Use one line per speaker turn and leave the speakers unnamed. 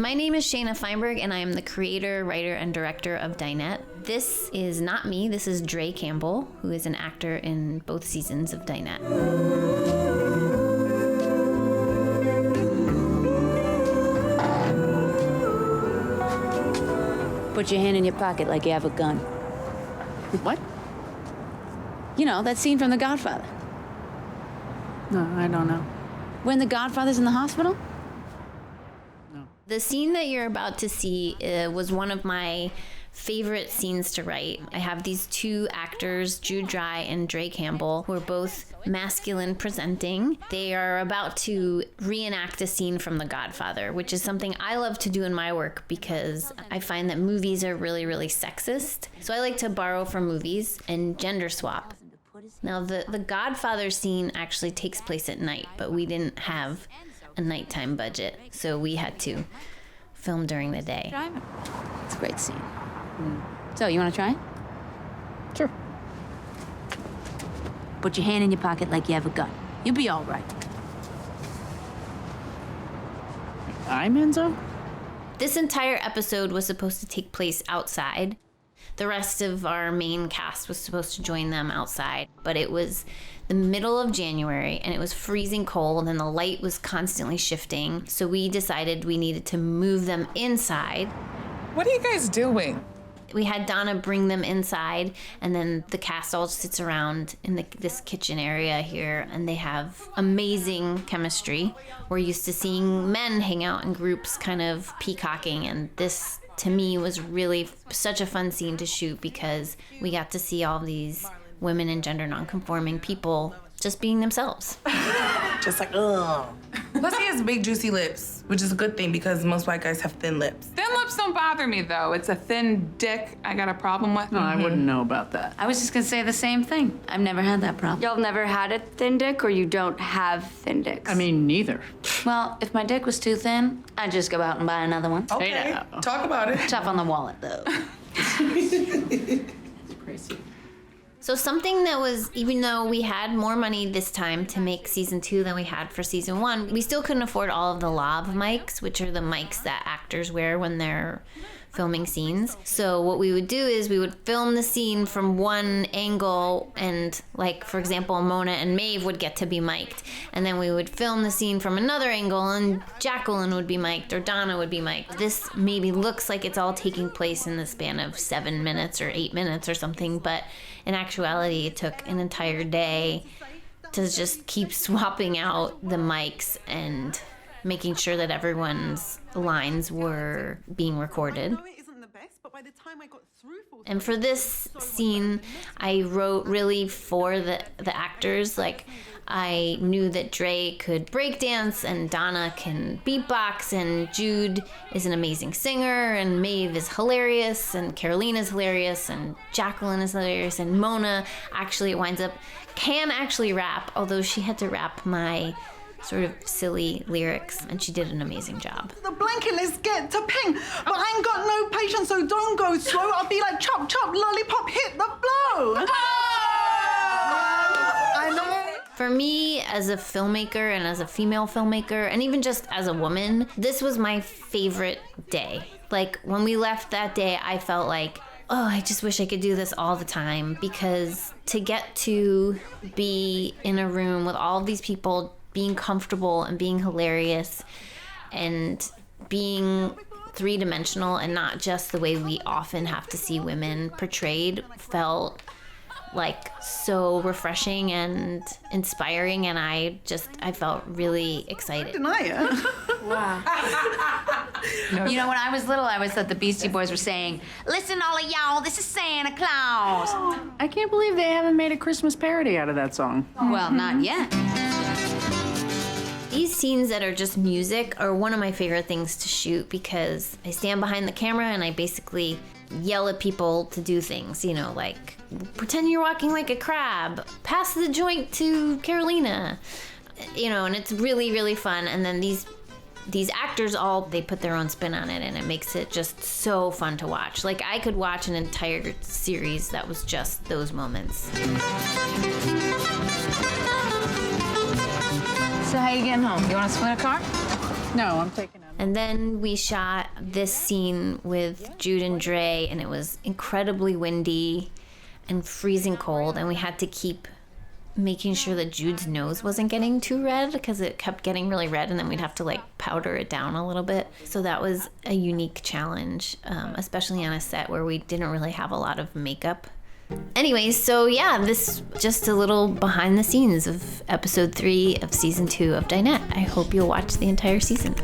My name is Shaina Feinberg, and I am the creator, writer, and director of Dinette. This is not me, this is Dre Campbell, who is an actor in both seasons of Dinette.
Put your hand in your pocket like you have a gun.
What?
You know, that scene from The Godfather.
No, I don't know.
When the Godfather's in the hospital?
The scene that you're about to see was one of my favorite scenes to write. I have these two actors, Jude Dry and Dre Campbell, who are both masculine presenting. They are about to reenact a scene from The Godfather, which is something I love to do in my work because I find that movies are really, really sexist. So I like to borrow from movies and gender swap. Now, the Godfather scene actually takes place at night, but we didn't have a nighttime budget, so we had to film during the day.
It's a great scene. So, you want to try it?
Sure.
Put your hand in your pocket like you have a gun. You'll be all right.
I'm Enzo?
This entire episode was supposed to take place outside. The rest of our main cast was supposed to join them outside, but it was the middle of January and it was freezing cold and the light was constantly shifting. So we decided we needed to move them inside.
What are you guys doing?
We had Donna bring them inside, and then the cast all sits around in this kitchen area here, and they have amazing chemistry. We're used to seeing men hang out in groups kind of peacocking, and this to me was really such a fun scene to shoot because we got to see all these women and gender non-conforming people just being themselves.
Just like, ugh. Plus he has big juicy lips, which is a good thing because most white guys have thin lips.
Thin lips don't bother me though. It's a thin dick I got a problem with.
No, I wouldn't know about that.
I was just gonna say the same thing. I've never had that problem.
Y'all never had a thin dick, or you don't have thin dicks?
I mean, neither.
Well, if my dick was too thin, I'd just go out and buy another one.
Okay,
Hey,
talk about it.
Tough on the wallet, though.
It's crazy.
So something that was, even though we had more money this time to make season 2 than we had for season 1, we still couldn't afford all of the lav mics, which are the mics that actors wear when they're filming scenes. So what we would do is we would film the scene from one angle, and like, for example, Mona and Maeve would get to be mic'd. And then we would film the scene from another angle and Jacqueline would be mic'd or Donna would be mic'd. This maybe looks like it's all taking place in the span of 7 minutes or 8 minutes or something, but in actuality, it took an entire day to just keep swapping out the mics and making sure that everyone's lines were being recorded. And for this scene, I wrote really for the actors. Like, I knew that Dre could breakdance and Donna can beatbox and Jude is an amazing singer and Maeve is hilarious and Carolina's hilarious and Jacqueline is hilarious and Mona actually winds up can actually rap, although she had to rap my sort of silly lyrics, and she did an amazing job.
The blanket, let's get to ping. But I ain't got no patience, so don't go slow. I'll be like, chop, chop, lollipop, hit the flow. I know.
For me, as a filmmaker and as a female filmmaker, and even just as a woman, this was my favorite day. Like, when we left that day, I felt like, oh, I just wish I could do this all the time, because to get to be in a room with all of these people being comfortable and being hilarious and being three-dimensional and not just the way we often have to see women portrayed felt like so refreshing and inspiring, and I felt really excited.
Deny it.
Wow.
You know, when I was little, I always thought the Beastie Boys were saying, "Listen, all of y'all, this is Santa Claus."
I can't believe they haven't made a Christmas parody out of that song.
Well, not yet.
These scenes that are just music are one of my favorite things to shoot because I stand behind the camera and I basically yell at people to do things, you know, like pretend you're walking like a crab, pass the joint to Carolina, you know, and it's really, really fun. And then these actors they put their own spin on it, and it makes it just so fun to watch. Like, I could watch an entire series that was just those moments.
So how you getting home? You want to split a car?
No, I'm taking a
And then we shot this scene with Jude and Dre, and it was incredibly windy and freezing cold, and we had to keep making sure that Jude's nose wasn't getting too red because it kept getting really red, and then we'd have to like powder it down a little bit. So that was a unique challenge, especially on a set where we didn't really have a lot of makeup. Anyways, so yeah, this just a little behind the scenes of episode 3 of season 2 of Dinette. I hope you'll watch the entire season.